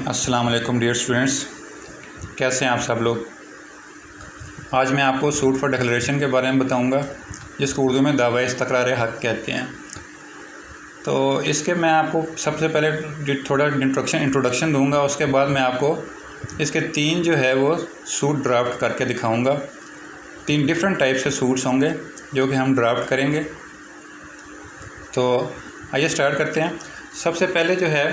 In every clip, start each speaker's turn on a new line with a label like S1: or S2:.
S1: अस्सलाम वालेकुम dear students, कैसे हैं आप सब लोग। आज मैं आपको सूट फॉर डिक्लेरेशन के बारे में बताऊंगा, जिसको उर्दू में दावा इस्तक़रार हक़ कहते हैं। तो इसके मैं आपको सबसे पहले थोड़ा इंट्रोडक्शन दूंगा। उसके बाद मैं आपको इसके 3 जो है वो सूट ड्राफ्ट करके दिखाऊंगा। 3 डिफरेंट टाइप से सूट्स होंगे जो कि हम ड्राफ्ट करेंगे। तो आइए स्टार्ट करते हैं। सबसे पहले जो है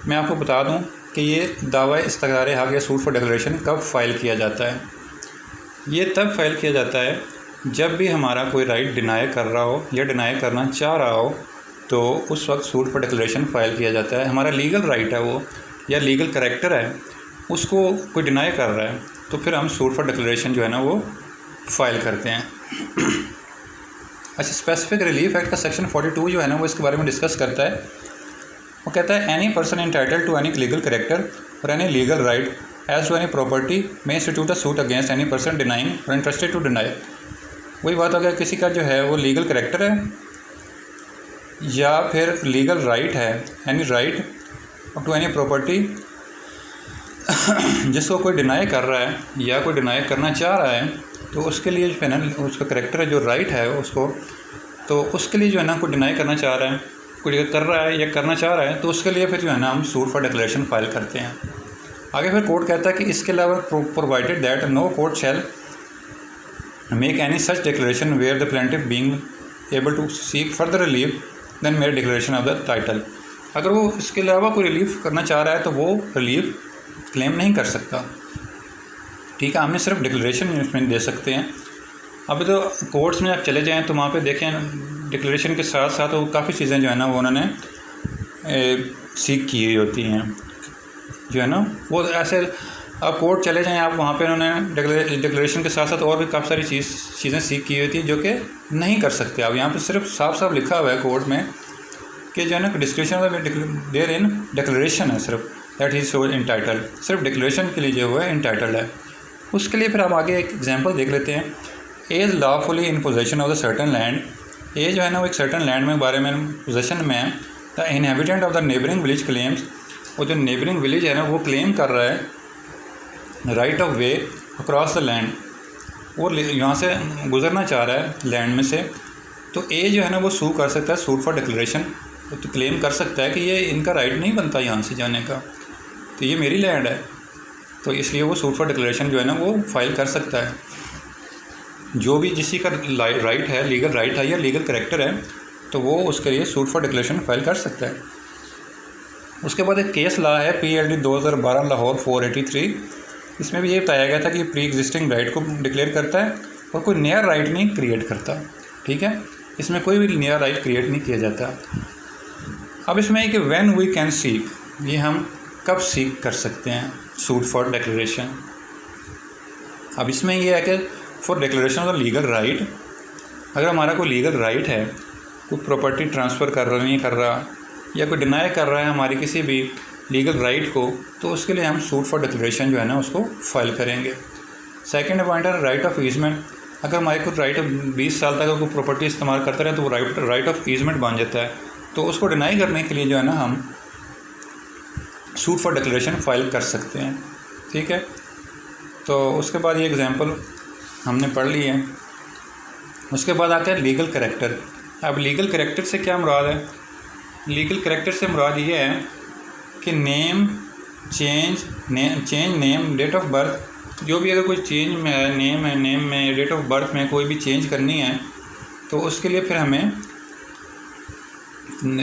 S1: मैं आपको बता दूं कि ये दावा इस्तक़रार हक़ या सूट फॉर डिक्लेरेशन कब फ़ाइल किया जाता है। ये तब फ़ाइल किया जाता है जब भी हमारा कोई राइट डिनाई कर रहा हो या डिनाई करना चाह रहा हो, तो उस वक्त सूट फॉर डिक्लेरेशन फ़ाइल किया जाता है। हमारा लीगल राइट है वो या लीगल करैक्टर है, उसको कोई डिनाई कर रहा है, तो फिर हम सूट फॉर डिक्लेरेशन जो है ना वो फ़ाइल करते हैं। अच्छा, स्पेसिफिक रिलीफ एक्ट का सेक्शन 42 जो है ना वो इसके बारे में डिस्कस करता है। वो कहता है any person entitled to any legal character or any legal right as to any property may institute a suit against any person denying or interested to deny. वही बात, अगर किसी का जो है वो लीगल करैक्टर है या फिर लीगल राइट है, any right to any property जिसको कोई डिनाई कर रहा है या कोई डिनाई करना चाह रहा है, तो उसके लिए जो है ना उसका करैक्टर जो राइट है उसको, तो उसके लिए जो है ना कोई डिनाई करना चाह रहा है, कोई कर रहा है या करना चाह रहा है, तो उसके लिए फिर जो है ना हम सूट फॉर डिक्लेरेशन फाइल करते हैं। आगे फिर कोर्ट कहता है कि इसके अलावा provided that no court shall make any such declaration where the plaintiff being able to seek further relief than mere declaration of the title. अगर वो इसके अलावा कोई रिलीफ करना चाह रहा है तो वो रिलीफ क्लेम नहीं कर सकता। ठीक है, हमने सिर्फ डिक्लेरेशन इसमें दे सकते हैं। अभी तो कोर्ट्स में आप चले जाएँ तो वहाँ पे देखें डिक्लेरेशन के साथ साथ वो काफ़ी चीज़ें जो है ना वो उन्होंने सीख की हुई होती हैं, जो है ना वो ऐसे। आप कोर्ट चले जाएं आप, वहाँ पे उन्होंने डिक्लेरेशन के साथ साथ और भी काफ़ी सारी चीज़ें सीख की होती है जो कि नहीं कर सकते आप। यहाँ पे सिर्फ साफ साफ लिखा हुआ है कोर्ट में कि जो है ना डिस्क्रिप्शन देयर इन डिक्लेरेशन है सिर्फ दैट ही सो इंटाइटल्ड, सिर्फ डिक्लेरेशन के लिए जो है इंटाइटल्ड है। उसके लिए फिर हम आगे एक एग्जाम्पल देख लेते हैं। As lawfully in possession of the certain land, ये जो है ना वो एक सर्टन लैंड में बारे में पोजेशन में है। The inhabitant of the neighbouring village claims, वो जो नेबरिंग विलेज है ना वो क्लेम कर रहा है right of way across the land, वो यहाँ से गुजरना चाह रहा है लैंड में से, तो ए जो है ना वो सू कर सकता है सूट फॉर डिक्लेरेशन, तो क्लेम कर सकता है कि ये इनका राइट नहीं बनता यहाँ से जाने का, तो ये मेरी लैंड है, तो इसलिए वो सूट फॉर डिक्लेरेशन जो है ना वो फाइल कर सकता है। जो भी जिसी का राइट है, लीगल राइट है या लीगल करैक्टर है, तो वो उसके लिए सूट फॉर डिक्लेरेशन फाइल कर सकता है। उसके बाद एक केस लॉ है PLD 2012 लाहौर 483। इसमें भी ये बताया गया था कि प्री एग्जिस्टिंग राइट को डिक्लेयर करता है और कोई नया राइट नहीं क्रिएट करता। ठीक है, इसमें कोई भी नया राइट क्रिएट नहीं किया जाता। अब इसमें कि व्हेन वी कैन सीक, ये हम कब सीक कर सकते हैं सूट फॉर डिक्लेरेशन। अब इसमें यह है कि for declaration of the legal right, अगर हमारा कोई लीगल राइट है, कोई प्रॉपर्टी ट्रांसफ़र कर रहा नहीं कर रहा या कोई डिनाई कर रहा है हमारी किसी भी लीगल राइट को, तो उसके लिए हम सूट फॉर डिक्लेरेशन जो है ना उसको फाइल करेंगे। सेकंड पॉइंट है राइट ऑफ ईजमेंट। अगर हमारे को राइट 20 साल तक कोई प्रॉपर्टी इस्तेमाल करते रहे तो वो राइट ऑफ ईजमेंट बन जाता है, तो उसको डिनाई करने के लिए जो है ना हम सूट फॉर डिक्लेरेशन फाइल कर सकते हैं। ठीक है, तो उसके बाद ये एग्जाम्पल हमने पढ़ ली है। उसके बाद आता है लीगल करैक्टर। अब लीगल करैक्टर से क्या मुराद है? लीगल करैक्टर से मुराद ये है कि name change name, date of birth, जो भी अगर कोई चेंज में है, नेम में डेट ऑफ बर्थ में कोई भी चेंज करनी है, तो उसके लिए फिर हमें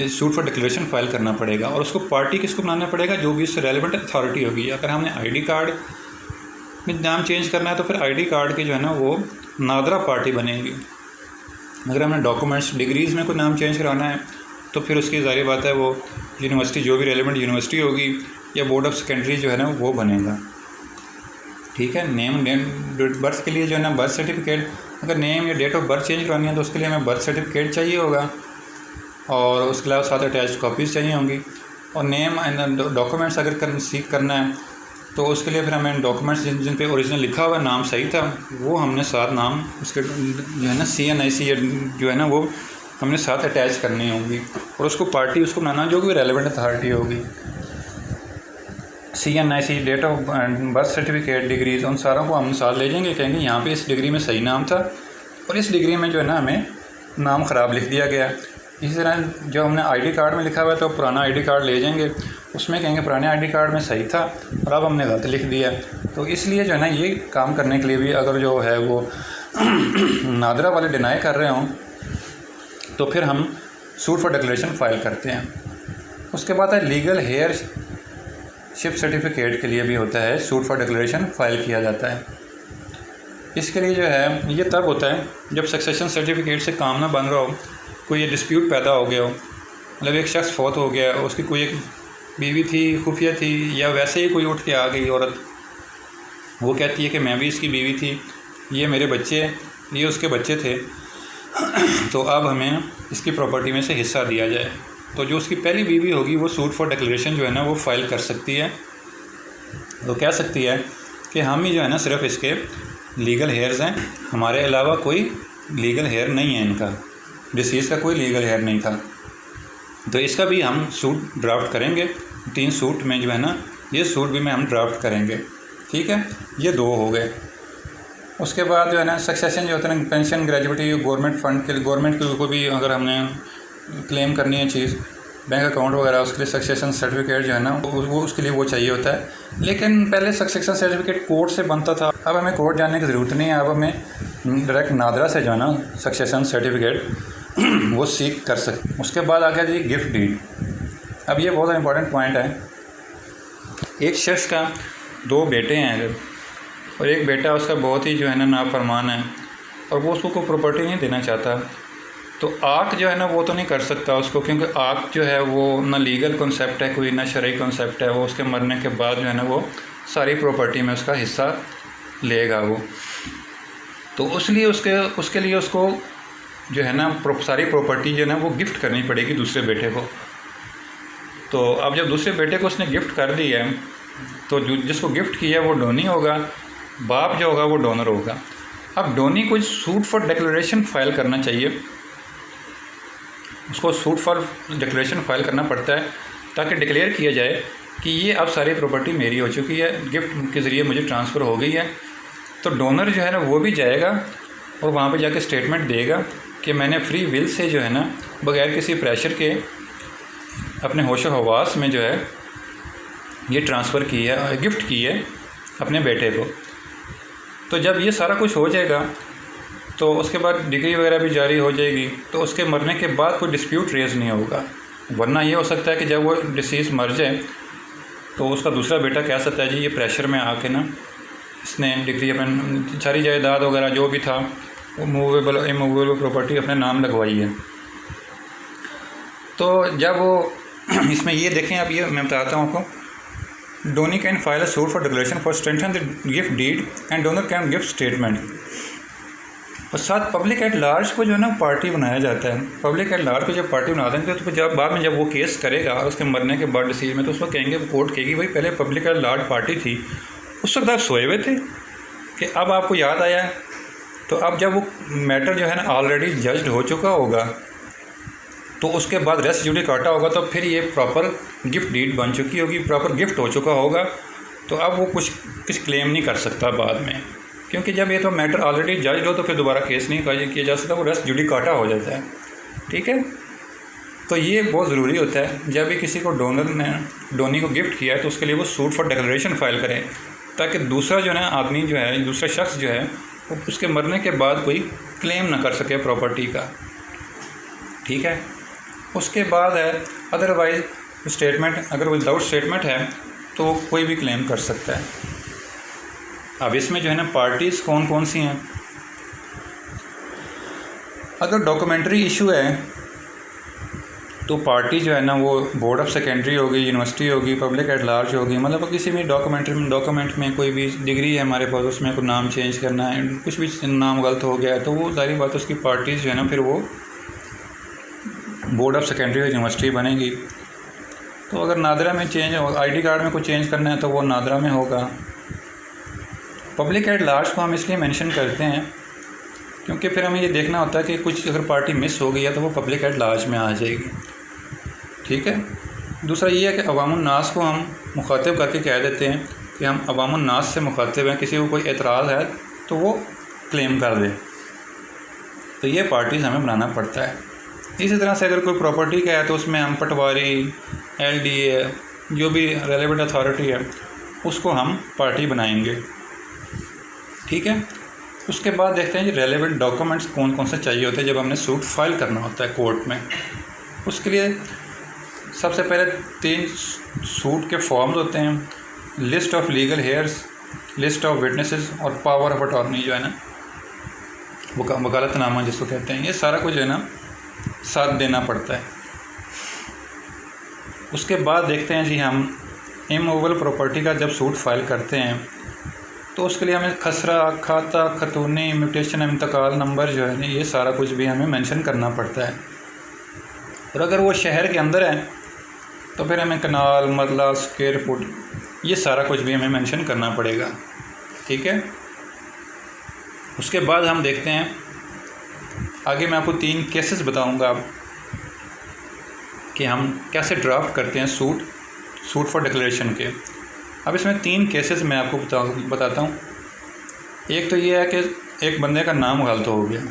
S1: सूट फॉर डिक्लेरेशन फाइल करना पड़ेगा। और उसको पार्टी किसको बनाना पड़ेगा? जो भी उससे रेलिवेंट अथॉरिटी होगी। अगर हमने ID कार्ड में नाम चेंज करना है तो फिर ID कार्ड की जो है ना वो नादरा पार्टी बनेगी। अगर हमने डॉक्यूमेंट्स डिग्रीज़ में कोई नाम चेंज कराना है तो फिर उसकी ज़ाहिर बात है वो यूनिवर्सिटी, जो भी रेलिवेंट यूनिवर्सिटी होगी या बोर्ड ऑफ सेकेंडरी जो है ना वो बनेगा। ठीक है, नेम बर्थ के लिए जो है ना बर्थ सर्टिफिकेट, अगर नेम या डेट ऑफ बर्थ चेंज करवानी है तो उसके लिए हमें बर्थ सर्टिफिकेट चाहिए होगा और उसके अलावा साथ अटैच कॉपीज़ चाहिए होंगी। और नेम एंड डॉक्यूमेंट्स अगर सीख करना है तो उसके लिए फिर हमें डॉक्यूमेंट्स जिन पे ओरिजिनल लिखा हुआ नाम सही था वो हमने साथ नाम उसके जो है ना CNIC जो है ना वो हमने साथ अटैच करनी होगी। और उसको पार्टी उसको बनाना जो कि रेलिवेंट अथॉरिटी होगी। CNIC, date of birth certificate, degrees, उन सारों को हम साथ ले जाएंगे, कहेंगे यहाँ पे इस डिग्री में सही नाम था और इस डिग्री में जो है ना हमें नाम ख़राब लिख दिया गया। इसी तरह जो हमने ID कार्ड में लिखा हुआ है तो पुराना ID कार्ड ले जाएंगे, उसमें कहेंगे पुराने ID कार्ड में सही था और अब हमने गलत लिख दिया। तो इसलिए जो है ना ये काम करने के लिए भी अगर जो है वो नादरा वाले डिनाई कर रहे हों तो फिर हम सूट फॉर डिक्लेरेशन फ़ाइल करते हैं। उसके बाद है लीगल हेयर शिप सर्टिफिकेट के लिए भी होता है सूट फॉर डिक्लेरेशन फ़ाइल किया जाता है। इसके लिए जो है ये तब होता है जब सक्सेशन सर्टिफिकेट से काम ना बन रहा हो, कोई ये डिस्प्यूट पैदा हो गया हो, मतलब एक शख्स फौत हो गया, उसकी कोई एक बीवी थी, खुफिया थी, या वैसे ही कोई उठ के आ गई औरत, वो कहती है कि मैं भी इसकी बीवी थी, ये मेरे बच्चे, ये उसके बच्चे थे, तो अब हमें इसकी प्रॉपर्टी में से हिस्सा दिया जाए। तो जो उसकी पहली बीवी होगी वो सूट फॉर डिक्लेरेशन जो है ना वो फ़ाइल कर सकती है। तो कह सकती है कि हम ही जो है ना सिर्फ इसके लीगल हेयर्स हैं, हमारे अलावा कोई लीगल हेयर नहीं है, इनका डिसीज़ का कोई लीगल हेयर नहीं था। तो इसका भी हम सूट ड्राफ्ट करेंगे, 3 सूट में जो है ना ये सूट भी में हम ड्राफ्ट करेंगे। ठीक है, ये 2 हो गए। उसके बाद जो है ना सक्सेशन जो होता है ना, पेंशन, ग्रेजुएटी, गवर्नमेंट फंड के लिए, गवर्नमेंट को भी अगर हमने क्लेम करनी है चीज़, बैंक अकाउंट वगैरह, उसके लिए सक्सेशन सर्टिफिकेट जो है ना वो उसके लिए वो चाहिए होता है। लेकिन पहले सक्सेशन सर्टिफिकेट कोर्ट से बनता था, अब हमें कोर्ट जाने की ज़रूरत नहीं है, अब हमें डायरेक्ट नादरा से जो है ना सक्सेशन सर्टिफिकेट वो सीख कर सकते। उसके बाद आ गया जी गिफ्ट डीड। अब ये बहुत इंपॉर्टेंट पॉइंट है। एक शख्स का 2 बेटे हैं अगर, और एक बेटा उसका बहुत ही जो है ना नाफरमान है और वो उसको कोई प्रॉपर्टी नहीं देना चाहता, तो आक जो है ना वो तो नहीं कर सकता उसको, क्योंकि आक जो है वो ना लीगल कॉन्सेप्ट है कोई, ना शरई कॉन्सेप्ट है। वो उसके मरने के बाद जो है ना वो सारी प्रॉपर्टी में उसका हिस्सा लेगा वो। तो उसके लिए उसको जो है ना सारी प्रॉपर्टी जो है ना वो गिफ्ट करनी पड़ेगी दूसरे बेटे को। तो अब जब दूसरे बेटे को उसने गिफ्ट कर दी है तो जिसको गिफ्ट किया है वो डोनी होगा, बाप जो होगा वो डोनर होगा। अब डोनी को सूट फॉर डिक्लेरेशन फ़ाइल करना चाहिए, उसको सूट फॉर डिक्लेरेशन फ़ाइल करना पड़ता है ताकि डिक्लेयर किया जाए कि ये अब सारी प्रॉपर्टी मेरी हो चुकी है, गिफ्ट के ज़रिए मुझे ट्रांसफ़र हो गई है। तो डोनर जो है ना वो भी जाएगा और वहाँ पे जाके स्टेटमेंट देगा कि मैंने फ्री विल से जो है ना बग़ैर किसी प्रेशर के अपने होशो हवास में जो है ये ट्रांसफ़र की है, गिफ्ट की है अपने बेटे को। तो जब ये सारा कुछ हो जाएगा तो उसके बाद डिग्री वगैरह भी जारी हो जाएगी, तो उसके मरने के बाद कोई डिस्प्यूट रेज़ नहीं होगा। वरना ये हो सकता है कि जब वो डिसीज़ मर जाए तो उसका दूसरा बेटा कह सकता है जी ये प्रेशर में आके ना इसने डिग्री अपने सारी जायदाद वगैरह जो भी था वो मूवेबल इमूवेबल प्रॉपर्टी अपने नाम लगवाई है। तो जब वो इसमें ये देखें, अब ये मैं बताता हूँ आपको, donee can file a suit for declaration for strengthen the gift deed and donor can gift statement. और साथ पब्लिक एट लार्ज को जो है ना पार्टी बनाया जाता है। पब्लिक एट लार्ज को जब पार्टी बना देंगे तो जब बाद में जब वो केस करेगा उसके मरने के बाद डिसीज में, तो उसको कहेंगे, कोर्ट कहेगी भाई पहले पब्लिक एट लार्ज पार्टी थी, उस वक्त आप सोए हुए थे कि अब आपको याद आया। तो अब जब वो मैटर जो है ना ऑलरेडी जज्ड हो चुका होगा तो उसके बाद रेस्ट जुडिकाटा होगा, तो फिर ये प्रॉपर गिफ्ट डीड बन चुकी होगी, प्रॉपर गिफ्ट हो चुका होगा। तो अब वो कुछ क्लेम नहीं कर सकता बाद में, क्योंकि जब ये तो मैटर ऑलरेडी जज हो तो फिर दोबारा केस नहीं किया जा सकता, वो रेस्ट जुडिकाटा हो जाता है। ठीक है, तो ये बहुत ज़रूरी होता है जब भी किसी को डोनर ने डोनी को गिफ्ट किया है तो उसके लिए वो सूट फॉर डिक्लेरेशन फ़ाइल करें, ताकि दूसरा जो है ना आदमी जो है, दूसरा शख्स जो है वो उसके मरने के बाद कोई क्लेम ना कर सके प्रॉपर्टी का। ठीक है, उसके बाद है अदरवाइज़ स्टेटमेंट, अगर विदाउट स्टेटमेंट है तो कोई भी क्लेम कर सकता है। अब इसमें जो है ना पार्टीज़ कौन कौन सी हैं। अगर डॉक्यूमेंट्री इशू है तो पार्टी जो है ना वो बोर्ड ऑफ सेकेंडरी होगी, यूनिवर्सिटी होगी, पब्लिक एट लार्ज होगी। मतलब किसी भी डॉक्यूमेंट में कोई भी डिग्री है हमारे पास, उसमें कोई नाम चेंज करना है, कुछ भी नाम गलत हो गया है तो वो सारी बात उसकी पार्टीज़ जो है ना फिर वो बोर्ड ऑफ सेकेंडरी और यूनिवर्सिटी बनेगी। तो अगर नादरा में चेंज हो, ID कार्ड में कुछ चेंज करना है तो वो नादरा में होगा। पब्लिक एट लार्ज को हम इसलिए मेंशन करते हैं क्योंकि फिर हमें ये देखना होता है कि कुछ अगर पार्टी मिस हो गई है तो वो पब्लिक एट लार्ज में आ जाएगी। ठीक है, दूसरा ये है कि अवामुन्नास को हम मुखातिब करके कह देते हैं कि हम अवामुन्नास से मुखातिब हैं, किसी को कोई एतराज़ है तो वो क्लेम कर दे। तो ये पार्टीज़ हमें बनाना पड़ता है। इसी तरह से अगर कोई प्रॉपर्टी का है तो उसमें हम पटवारी, LDA, जो भी रेलेवेंट अथॉरिटी है उसको हम पार्टी बनाएंगे। ठीक है। उसके बाद देखते हैं जी रेलेवेंट डॉक्यूमेंट्स कौन कौन से चाहिए होते हैं जब हमने सूट फाइल करना होता है कोर्ट में। उसके लिए सबसे पहले 3 सूट के फॉर्म्स होते हैं, list of legal hairs, list of witnesses और पावर ऑफ अटॉर्नी जो है ना वकालतनामा जिसको कहते हैं, ये सारा कुछ जो है ना साथ देना पड़ता है। उसके बाद देखते हैं जी हम इमूवेबल प्रॉपर्टी का जब सूट फाइल करते हैं तो उसके लिए हमें खसरा, खाता, खतूनी, म्यूटेशन, इंतकाल नंबर जो है ना ये सारा कुछ भी हमें मेंशन करना पड़ता है। और अगर वो शहर के अंदर है तो फिर हमें कनाल, मरला, स्क्वायर फुट ये सारा कुछ भी हमें मेंशन करना पड़ेगा। ठीक है। उसके बाद हम देखते हैं आगे मैं आपको 3 केसेस बताऊंगा अब कि हम कैसे ड्राफ्ट करते हैं सूट फॉर डिक्लेरेशन के। अब इसमें 3 केसेस मैं आपको बताता हूँ। एक तो ये है कि एक बंदे का नाम गलत हो गया,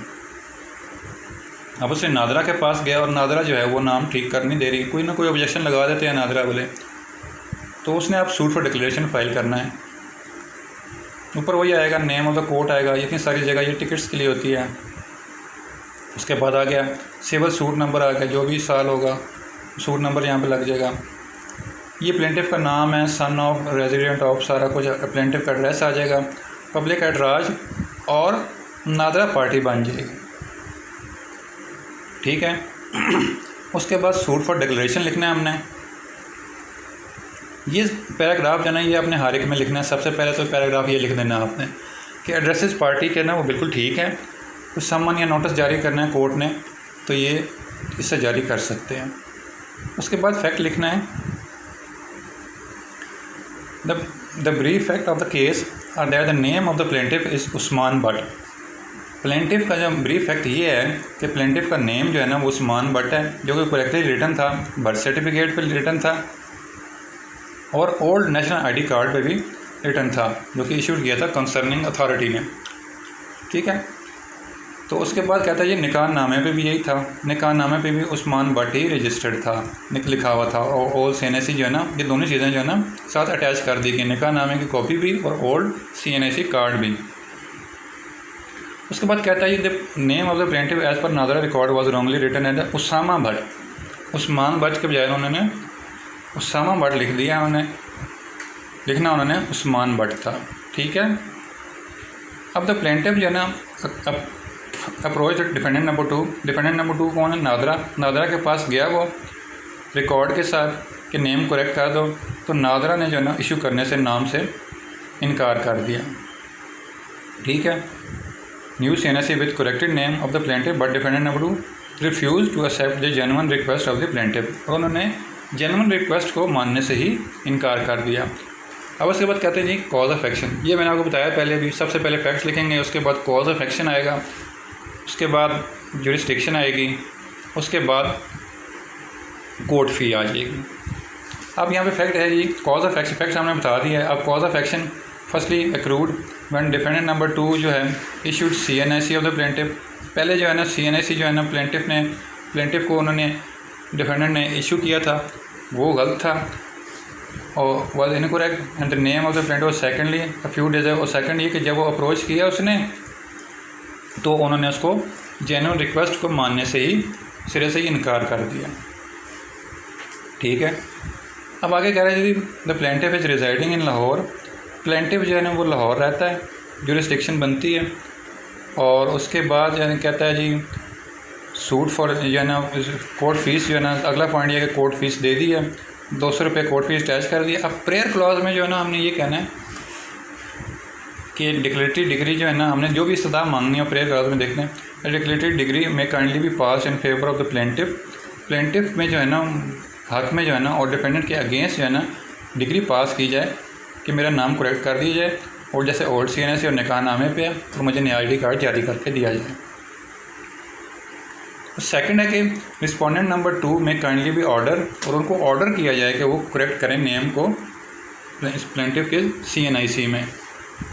S1: अब उसने नादरा के पास गया और नादरा जो है वो नाम ठीक कर नहीं दे रही, कोई ना कोई ऑब्जेक्शन लगा देते हैं नादरा वाले, तो उसने आप सूट फॉर डिक्लेरेशन फाइल करना है। ऊपर वही आएगा, नेम ऑफ द कोर्ट आएगा, इतनी सारी जगह ये टिकट्स के लिए होती है। उसके बाद आ गया सिविल सूट नंबर आ गया, जो भी साल होगा सूट नंबर यहाँ पे लग जाएगा। ये प्लेंटिफ का नाम है, सन ऑफ, रेजिडेंट ऑफ, सारा कुछ प्लेंटिफ का एड्रेस आ जाएगा, पब्लिक एड्राज और नादरा पार्टी बन जाएगी। ठीक है। उसके बाद सूट फॉर डिक्लेरेशन लिखना है हमने। ये पैराग्राफ जो है ना ये अपने हारिक में लिखना है। सबसे पहले तो पैराग्राफ ये लिख देना आपने कि एड्रेसेस पार्टी के ना वो बिल्कुल ठीक है, तो समन या नोटिस जारी करना है कोर्ट ने तो ये इससे जारी कर सकते हैं। उसके बाद फैक्ट लिखना है, the brief fact of the case are that the name of the plaintiff is Usman Bhatt. Plaintiff का जो ब्रीफ फैक्ट ये है कि प्लेंटिफ का नेम जो है ना वो उस्मान भट्ट है, जो कि करेक्टली रिटन था, बर्थ सर्टिफिकेट पे रिटन था और ओल्ड नेशनल आईडी कार्ड पे भी रिटन था, जो कि इशूड किया था कंसर्निंग अथॉरिटी ने। ठीक है। तो उसके बाद कहता है ये निकाह नामे पे भी यही था, निकाह नामे पे भी उस्मान भट्ट ही रजिस्टर्ड था, लिखा हुआ था। और ओल्ड CNAC जो है ना ये दोनों चीज़ें जो है ना साथ अटैच कर दी गई, निकाह नामे की कॉपी भी और ओल्ड CNAC कार्ड भी। उसके बाद कहता है ये the name of the plaintiff as per NADRA record was wrongly written as Usama Bhatt. Usman Bhatt के बजाय उन्होंने उसामा भट्ट लिख दिया, उन्होंने उस्मान भट्ट था। ठीक है। अब द प्लेंटिफ जो है ना approach defendant number 2। Defendant number 2 कौन है? नादरा के पास गया वो रिकॉर्ड के साथ कि नेम करेक्ट कर दो, तो नादरा ने जो है ना इशू करने से नाम से इनकार कर दिया। ठीक है। New CNAC with corrected name of the plaintiff but defendant number 2 refuse to accept the genuine request of the plaintiff. और उन्होंने जेन्युइन रिक्वेस्ट को मानने से ही इनकार कर दिया। अब उसके बाद कहते हैं जी कॉज ऑफ एक्शन। ये मैंने आपको बताया पहले भी, सबसे पहले फैक्ट्स लिखेंगे, उसके बाद कॉज ऑफ एक्शन आएगा, उसके बाद जुरिस्डिक्शन आएगी, उसके बाद कोर्ट फ़ी आ जाएगी। अब यहाँ पे फैक्ट है जी कॉज ऑफ एक्शन, फैक्ट्स हमने बता दिया है। अब cause of action firstly accrued when defendant number 2 जो है issued CNAC of the plaintiff. पहले जो है ना CNAC जो है ना प्लेंटिफ को उन्होंने डिफेंडेंट ने इशू किया था वो गलत था और was incorrect and the name of the plaintiff secondly a few days. और सेकेंड ये कि जब वो अप्रोच किया उसने तो उन्होंने उसको जेन्युइन रिक्वेस्ट को मानने से ही सिरे से ही इनकार कर दिया। ठीक है। अब आगे कह रहे हैं जी the plaintiff is residing in Lahore. Plaintiff जो है ना वो लाहौर रहता है, जुरिस्डिक्शन बनती है। और उसके बाद यानी कहता है जी सूट फॉर जो है ना कोर्ट फीस जो है ना, अगला पॉइंट ये है कि कोर्ट फीस दे दी है, 200 रुपये कोर्ट फीस अटैच कर दी। अब प्रेयर क्लॉज में जो है ना हमने ये कहना है कि डिक्लेरेटरी डिग्री जो है ना हमने जो भी इस्तदा मांगनी है प्रेयर क्लॉज में देखते हैं डिक्लेरेटरी डिग्री में काइंडली भी pass in favour of the plaintiff में जो है ना हक में जो है ना और डिपेंडेंट के अगेंस्ट जो है ना डिग्री पास की जाए कि मेरा नाम करेक्ट कर दिया जाए और जैसे ओल्ड CNAC और निकाह नामे पे है और मुझे नया ID कार्ड जारी करके दिया जाए। सेकंड है कि रिस्पोंडेंट नंबर 2 में काइंडली भी ऑर्डर, और उनको ऑर्डर किया जाए कि वो करेक्ट करें नेम को प्लेंटिफ के CNIC में।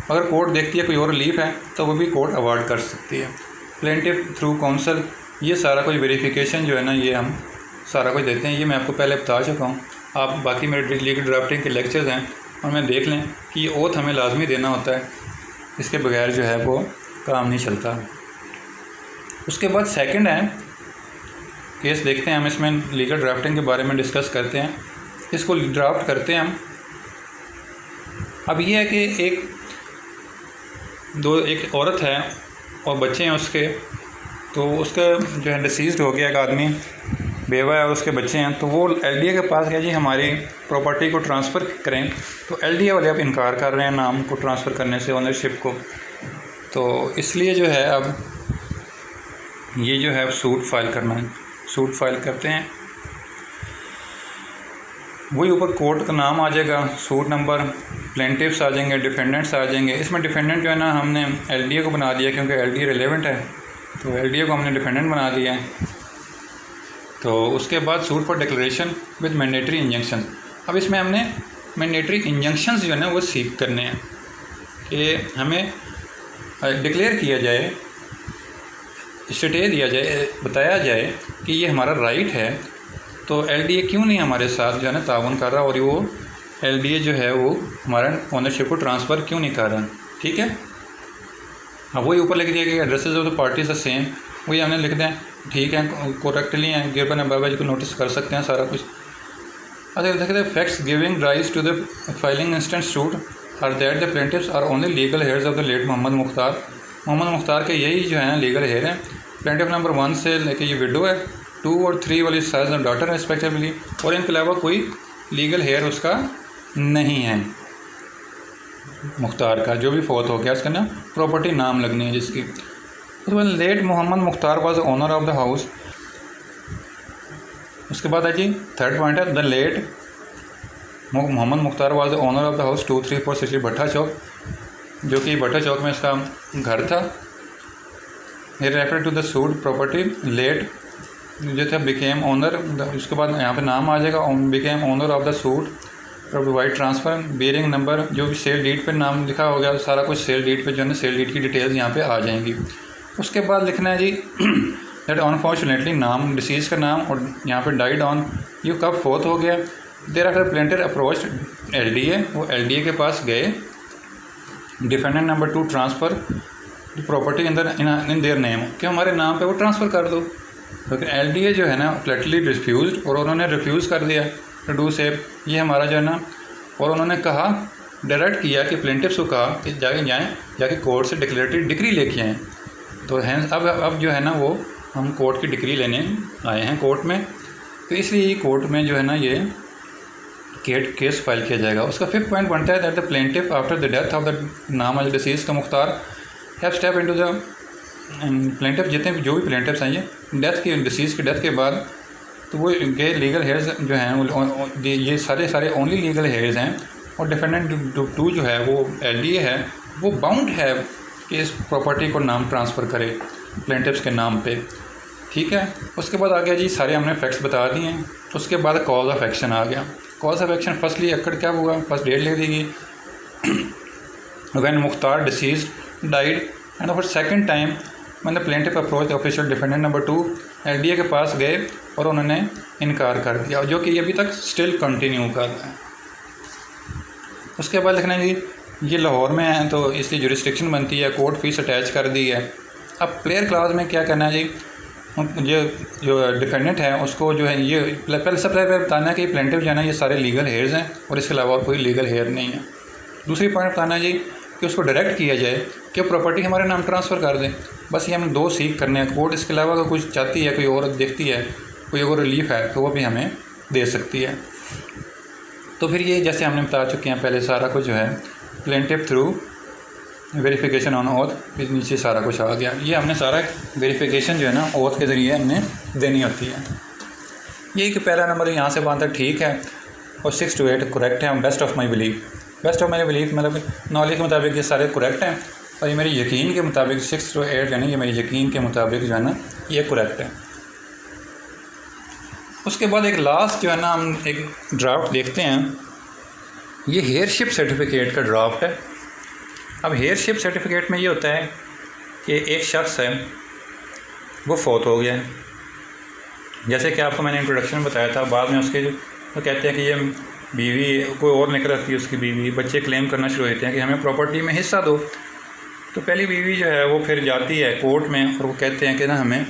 S1: अगर कोर्ट देखती है कोई और रिलीफ है तो वो भी कोर्ट अवार्ड कर सकती है। प्लेंटिफ थ्रू काउंसिल, ये सारा कुछ वेरिफिकेशन जो है ना, ये हम सारा कुछ देते हैं। ये मैं आपको पहले बता चुका हूँ। आप बाकी मेरे लीगल ड्राफ्टिंग के लेक्चर्स हैं उनमें देख लें कि ये ओथ हमें लाजमी देना होता है, इसके बगैर जो है वो काम नहीं चलता। उसके बाद सेकंड है केस, देखते हैं हम इसमें लीगल ड्राफ्टिंग के बारे में डिस्कस करते हैं। इसको ड्राफ्ट करते हैं हम। अब ये है कि एक औरत है और बच्चे हैं उसके, तो उसका जो है डिसीज़्ड हो गया, एक आदमी बेवा है और उसके बच्चे हैं, तो वो LDA के पास गया जी हमारी प्रॉपर्टी को ट्रांसफ़र करें। तो LDA वाले अब इनकार कर रहे हैं नाम को ट्रांसफ़र करने से, ओनरशिप को। तो इसलिए जो है अब ये जो है सूट फाइल करना है, सूट फाइल करते हैं। वही ऊपर कोर्ट का नाम आ जाएगा, सूट नंबर, प्लेंटिफ्स आ जाएंगे, डिफेंडेंट्स आ जाएंगे। इसमें डिफेंडेंट जो है ना हमने LDA को बना दिया क्योंकि LDA रिलेवेंट है, तो LDA को हमने डिफेंडेंट बना दिया है। तो उसके बाद suit for declaration with mandatory injunction. अब इसमें हमने मैंडेटरी इंजंक्शंस जो है ना वो सीख करने हैं कि हमें डिक्लेयर किया जाए, स्टे दिया जाए, बताया जाए कि ये हमारा राइट है। तो LDA क्यों नहीं हमारे साथ जो है ना ताउन कर रहा, और वो LDA जो है वो हमारा ओनरशिप को ट्रांसफ़र क्यों नहीं कर रहा। ठीक है, अब वही ऊपर लिख दिया कि addresses of the parties the same, वही हमने लिख दें, ठीक है, करेक्टली हैं, गिवन है, बाबा जी को नोटिस कर सकते हैं सारा कुछ। अच्छा देखते हैं, facts giving rise to the filing instant suit are that the plaintiffs are only legal heirs of the late Mohammad Mukhtar. Mohammad Mukhtar के यही जो है ना लीगल हेयर हैं। प्लेंटिफ नंबर 1 से लेके ये विडो है, 2 और 3 वाली साइज ऑफ डॉटर रेस्पेक्टिवली, और इनके अलावा कोई लीगल हेयर उसका नहीं है मुख्तार का, जो भी फौत हो गया उसका ना प्रॉपर्टी नाम लगनी है जिसकी। उसके बाद late Mohammad Mukhtar was owner of the house. उसके बाद है जी थर्ड पॉइंट है, the late Mohammad Mukhtar was owner of the house 2346 Bhatta चौक, जो कि भट्टा चौक में इसका घर था। ये refer to the suit property late जो था बिकेम ओनर। उसके बाद यहाँ पे नाम आ जाएगा, became owner of the suit provide transfer bearing number, जो भी सेल डीड पे नाम लिखा हो गया, सारा कुछ सेल डीड पे जो है ना सेल डीड की डिटेल्स यहाँ पे आ जाएंगी। उसके बाद लिखना है जी दैट अनफॉर्चुनेटली नाम, डिसीज़ का नाम, और यहाँ पे डाइड ऑन, ये कब फोर्थ हो गया। There after planter approach LDA, वो LDA के पास गए। Defendant number 2 transfer property in their name, कि हमारे नाम पे वो ट्रांसफ़र कर दो। लेकिन LDA जो है ना फ्लैटली रिफ्यूज़, और उन्होंने रिफ्यूज़ कर दिया टू डू से ये हमारा जो है ना, और उन्होंने कहा, डायरेक्ट किया कि प्लेंटिफ्स को कहा कि जाके कोर्ट से डिक्लेरेटरी डिक्री लेके आएँ। तो हैं अब जो है ना वो हम कोर्ट की डिक्री लेने आए हैं कोर्ट में, तो इसलिए कोर्ट में जो है ना ये केस फाइल किया जाएगा। उसका 5th पॉइंट बनता है that the plaintiff after the death of the नाम अल डिसीज़ का Mukhtar have step into the plaintiff, जितने भी जो भी प्लेंटिफ्स हैं ये डेथ की, डिसीज़ की डेथ के बाद, तो वो के लीगल हेयर्स जो हैं ये सारे ओनली लीगल हेयर्स हैं। और डिफेंडेंट 2 जो है वो LDA है, वो बाउंड है कि इस प्रॉपर्टी को नाम ट्रांसफ़र करे प्लेंटिफ्स के नाम पे। ठीक है, उसके बाद आ गया जी सारे हमने फैक्ट्स बता दिए हैं। उसके बाद कॉज ऑफ एक्शन आ गया। कॉज ऑफ एक्शन फर्स्टली अक्कड़ क्या हुआ, फर्स्ट डेट लिख दी गई when Mukhtar deceased died, and for second time when the plaintiff approach the official defendant number 2 LDA के पास गए और उन्होंने इनकार कर दिया, जो कि अभी तक स्टिल कंटिन्यू कर रहा है। उसके बाद लिखना है जी ये लाहौर में है तो इसलिए जुरिस्डिक्शन बनती है, कोर्ट फीस अटैच कर दी है। अब प्लेयर क्लास में क्या करना है जी, ये जो डिफेंडेंट है उसको जो है ये सबसे पहले बताना है कि प्लेंटिफ जो है ना ये सारे लीगल हेयर्स हैं और इसके अलावा कोई लीगल हेयर नहीं है। दूसरी पॉइंट बताना है जी कि उसको डायरेक्ट किया जाए कि प्रॉपर्टी हमारे नाम ट्रांसफ़र कर दें। बस ये हमें 2 सीख करने हैं। कोर्ट इसके अलावा अगर कुछ चाहती है, कोई और देखती है, कोई और रिलीफ है तो वो भी हमें दे सकती है। तो फिर ये जैसे हमने बता चुके हैं पहले सारा कुछ जो है plaintiff through verification on oath, फिर नीचे सारा कुछ आ गया। ये हमने सारा वेरिफिकेशन जो है ना ओथ के ज़रिए हमने देनी होती है। ये कि पहला नंबर यहाँ से वहाँ तक ठीक है और 6 to 8 करेक्ट है। बेस्ट ऑफ माई बिलीफ मतलब नॉलेज के मुताबिक ये सारे करेक्ट हैं और ये मेरे यकीन के मुताबिक 6 to 8 यानी ये मेरे यकीन के मुताबिक जो है ना ये करेक्ट है। उसके बाद एक लास्ट जो है ना हम एक ड्राफ्ट देखते हैं, ये हेयरशिप सर्टिफिकेट का ड्राफ्ट है। अब हेयरशिप सर्टिफिकेट में ये होता है कि एक शख्स है वो फौत हो गया है, जैसे कि आपको मैंने इंट्रोडक्शन में बताया था। बाद में उसके वो कहते हैं कि ये बीवी कोई और निकल आती है, उसकी बीवी, बच्चे क्लेम करना शुरू होते हैं कि हमें प्रॉपर्टी में हिस्सा दो। तो पहली बीवी जो है वो फिर जाती है कोर्ट में और वो कहते हैं कि ना हमें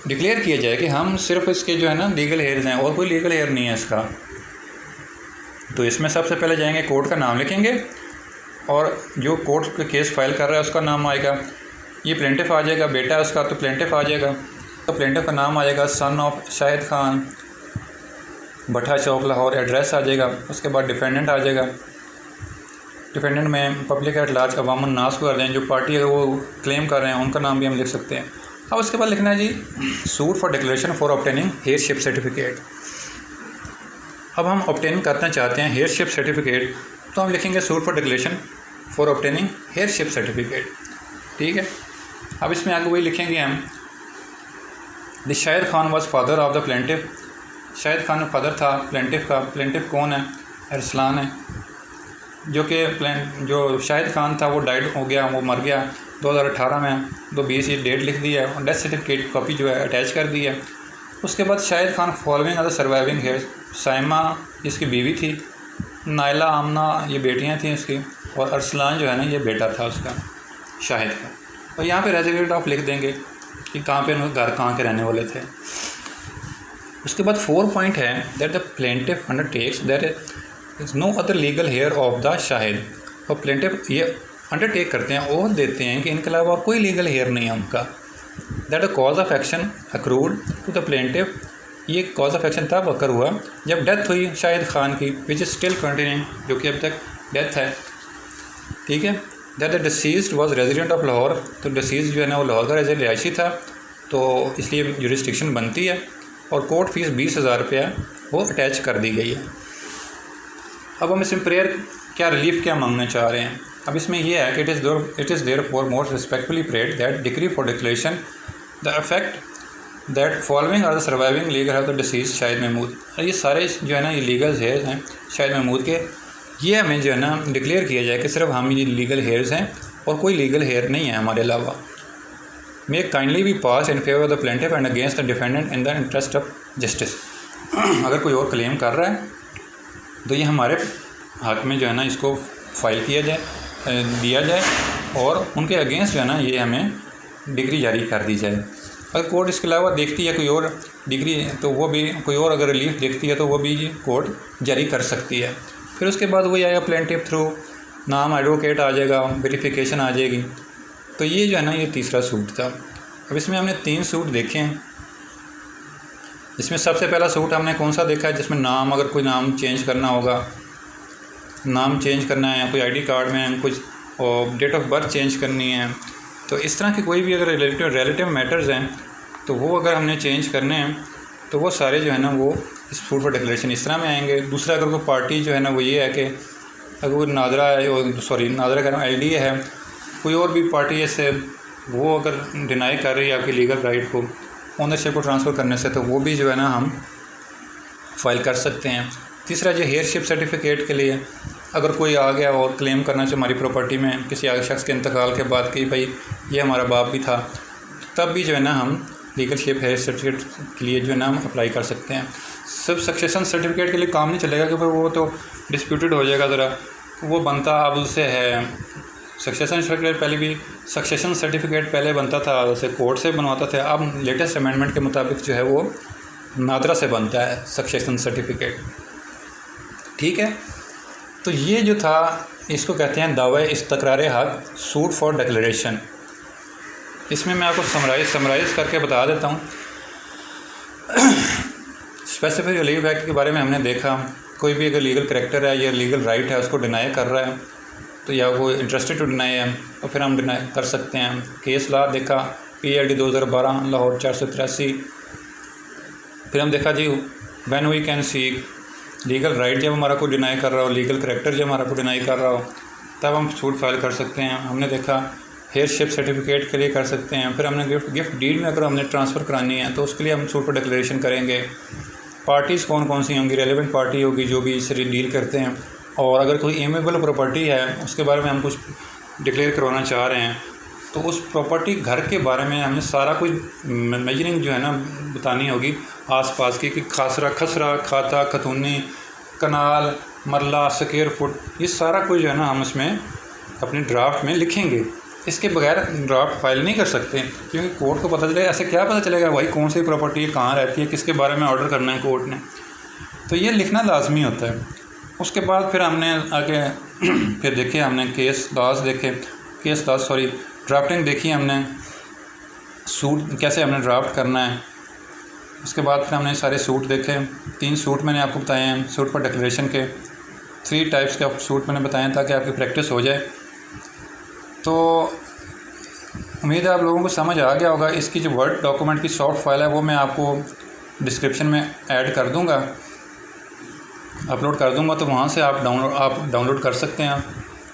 S1: डिक्लेयर किया जाए कि हम सिर्फ इसके जो है ना लीगल हेयर्स हैं और कोई लीगल हेयर नहीं है इसका। तो इसमें सबसे पहले जाएंगे, कोर्ट का नाम लिखेंगे और जो कोर्ट का केस फाइल कर रहा है उसका नाम आएगा। ये प्लेंटिफ आ जाएगा, बेटा है उसका तो प्लेंटिफ आ जाएगा, तो प्लेंटिफ का नाम आएगा सन ऑफ शाहिद खान, भट्टा चौक लाहौर, एड्रेस आ जाएगा। उसके बाद डिफेंडेंट आ जाएगा, डिफेंडेंट में पब्लिक एट लार्ज अवाम नास को कर दें, जो पार्टी अगर वो क्लेम कर रहे हैं उनका नाम भी हम लिख सकते हैं। अब उसके बाद लिखना है जी suit for declaration for obtaining heirship certificate. अब हम ऑब्टेन करना चाहते हैं हेयरशिप सर्टिफिकेट, तो हम लिखेंगे suit for declaration for obtaining heirship certificate. ठीक है, अब इसमें आगे वही लिखेंगे हम, the Shahid Khan was father of the plaintiff. Shahid Khan father था प्लेंटिफ का। प्लेंटिफ कौन है? अरसलान है, जो कि जो शाहिद खान था वो डाइड हो गया, वो मर गया 2018 में। 2020 ये डेट लिख दी है और डेथ सर्टिफिकेट कॉपी जो है अटैच कर दी है। उसके बाद Shahid Khan following other surviving hairs, Saima इसकी बीवी थी, नाइला आमना ये बेटियां थी इसकी, और अरसलान जो है ना ये बेटा था उसका शाहिद का। और यहाँ पे रेजिडेंट ऑफ लिख देंगे कि कहाँ पे घर कहाँ के रहने वाले थे। उसके बाद 4 पॉइंट है that the plaintiff undertakes that is no other legal heir of the Shahid. और प्लेंटिफ ये अंडरटेक करते हैं और देते हैं कि इनके अलावा कोई लीगल हेयर नहीं है उनका। That the cause of action accrued to the plaintiff, ये कॉज ऑफ एक्शन तब अकर हुआ जब डेथ हुई शाहिद खान की, विच इज़ स्टिल कंटिन्यूइंग, जो कि अब तक डेथ है। ठीक है, that the deceased was resident of Lahore, तो डिसीज जो है ना वो लाहौर का रिहायशी था, तो इसलिए जुरिस्डिक्शन बनती है। और कोर्ट फीस 20,000 रुपया वो अटैच कर दी गई है। अब हम इसमें प्रेयर क्या रिलीफ क्या मांगना चाह रहे हैं। अब इसमें यह है कि it is therefore more respectfully prayed that decree for declaration the effect that following are the surviving legal of the deceased Shahid Mahmood. ये सारे जो है ना ये लीगल हेयर्स हैं शाहिद महमूद के, ये हमें जो है ना डिक्लेयर किया जाए कि सिर्फ हम ये लीगल हेयर्स हैं और कोई लीगल हेयर नहीं है हमारे अलावा। May kindly be pass in favour of the plaintiff and against the defendant in the interest of justice. अगर कोई और क्लेम कर रहा है तो ये हमारे हक में जो है ना इसको फाइल किया जाए, दिया जाए और उनके अगेंस्ट जो है ना ये हमें डिग्री जारी कर दी जाए। अगर कोर्ट इसके अलावा देखती है कोई और डिग्री तो वो भी, कोई और अगर रिलीफ देखती है तो वो भी कोर्ट जारी कर सकती है। फिर उसके बाद वही आएगा प्लेंटिफ थ्रू नाम एडवोकेट आ जाएगा, वेरिफिकेशन आ जाएगी। तो ये जो है ना ये तीसरा सूट था। अब इसमें हमने 3 सूट देखे हैं। इसमें सबसे पहला सूट हमने कौन सा देखा है, जिसमें नाम, अगर कोई नाम चेंज करना होगा, नाम चेंज करना है, कोई आईडी कार्ड में कुछ और डेट ऑफ बर्थ चेंज करनी है, तो इस तरह के कोई भी अगर रिलेटिव मैटर्स हैं तो वो अगर हमने चेंज करने हैं तो वो सारे जो है ना वो इस सूट फॉर डिक्लेरेशन इस तरह में आएंगे। दूसरा अगर कोई पार्टी जो है ना वो ये है कि अगर कोई नादरा है, सॉरी नादरा कह रहा हूँ, LDA है, कोई और भी पार्टी ऐसे वो अगर डिनाई कर रही है आपकी लीगल राइट को ओनरशिप को ट्रांसफ़र करने से, तो वो भी जो है ना हम फाइल कर सकते हैं। तीसरा जो हेयरशिप सर्टिफिकेट के लिए अगर कोई आ गया और क्लेम करना चाहिए हमारी प्रॉपर्टी में किसी आगे शख्स के इंतकाल के बाद कि भाई ये हमारा बाप भी था, तब भी जो है ना हम लीगल शेप हेयर सर्टिफिकेट के लिए जो है ना हम अप्लाई कर सकते हैं। सब सक्सेशन सर्टिफिकेट के लिए काम नहीं चलेगा कि भाई वो तो डिस्प्यूटेड हो जाएगा ज़रा, वो बनता अब उससे है सक्सेशन सर्टिफिकेट। पहले भी सक्सेशन सर्टिफिकेट पहले बनता था, जैसे कोर्ट से बनवाता था, अब लेटेस्ट अमेंडमेंट के मुताबिक जो है वो नादरा से बनता है सक्सेशन सर्टिफिकेट। ठीक है, तो ये जो था इसको कहते हैं दावे इस्तक़रार हक़ सूट फॉर डिक्लेरेशन। इसमें मैं आपको समराइज़ करके बता देता हूँ। स्पेसिफिक रिलीफ एक्ट के बारे में हमने देखा, कोई भी अगर लीगल करैक्टर है या लीगल राइट है उसको डिनाई कर रहा है तो या वो इंटरेस्टेड टू डिनाई है तो फिर हम डिनाई कर सकते हैं। केस लॉ देखा PLD 2012 लाहौर 483। फिर हम देखा जी when we can seek legal right, जब हमारा कोई डिनाई कर रहा हो, लीगल करैक्टर जब हमारा को डिनाई कर रहा हो तब हम सूट फाइल कर सकते हैं। हमने देखा हेयरशिप सर्टिफिकेट के लिए कर सकते हैं। फिर हमने गिफ्ट डीड में अगर हमने ट्रांसफ़र करानी है तो उसके लिए हम सूट पर डिक्लेरेशन करेंगे। पार्टीज़ कौन कौन सी होंगी, रेलेवेंट पार्टी होगी जो भी इससे डील करते हैं, और अगर कोई एमेबल प्रॉपर्टी है उसके बारे में हम कुछ डिक्लेयर करवाना चाह रहे हैं तो उस प्रॉपर्टी घर के बारे में हमने सारा कुछ मेजरिंग जो है ना बतानी होगी आसपास की, कि खासरा, खसरा, खाता, खतूनी, कनाल, मरला, स्क्वायर फुट, ये सारा कुछ जो है ना हम उसमें अपने ड्राफ्ट में लिखेंगे। इसके बगैर ड्राफ्ट फाइल नहीं कर सकते, क्योंकि कोर्ट को पता चलेगा, ऐसे क्या पता चलेगा भाई कौन सी प्रॉपर्टी कहाँ रहती है, किसके बारे में ऑर्डर करना है कोर्ट ने, तो ये लिखना लाजमी होता है। उसके बाद फिर हमने आगे फिर देखे, हमने केस लॉज ड्राफ्टिंग देखी हमने, सूट कैसे हमने ड्राफ्ट करना है। उसके बाद फिर हमने सारे सूट देखे, 3 सूट मैंने आपको बताए हैं सूट पर डिक्लेरेशन के, 3 टाइप्स के सूट मैंने बताए हैं ताकि आपकी प्रैक्टिस हो जाए। तो उम्मीद है आप लोगों को समझ आ गया होगा। इसकी जो वर्ड डॉक्यूमेंट की सॉफ्ट फाइल है वो मैं आपको डिस्क्रिप्शन में ऐड कर दूंगा, अपलोड कर दूंगा, तो वहाँ से आप डाउनलोड कर सकते हैं।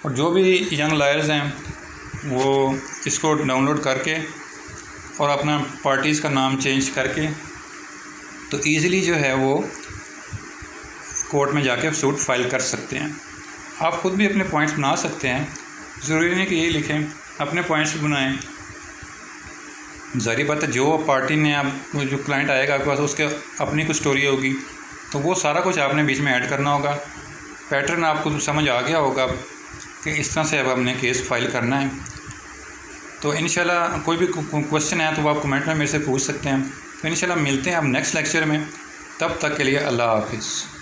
S1: और जो भी यंग लॉयर्स हैं वो इसको डाउनलोड करके और अपना पार्टीज़ का नाम चेंज करके तो ईज़िली जो है वो कोर्ट में जाके सूट फाइल कर सकते हैं। आप ख़ुद भी अपने पॉइंट्स बना सकते हैं, ज़रूरी नहीं कि यही लिखें, अपने पॉइंट्स बनाएं। ज़ाहिर बात है जो पार्टी ने आप, जो क्लाइंट आएगा आपके पास, उसके अपनी कुछ स्टोरी होगी, तो वो सारा कुछ आपने बीच में ऐड करना होगा। पैटर्न आपको समझ आ गया होगा कि इस तरह से अब हमने केस फाइल करना है। तो इंशाल्लाह कोई भी क्वेश्चन है तो वो आप कमेंट में मेरे से पूछ सकते हैं। तो इंशाल्लाह मिलते हैं अब नेक्स्ट लेक्चर में, तब तक के लिए अल्लाह हाफिज़।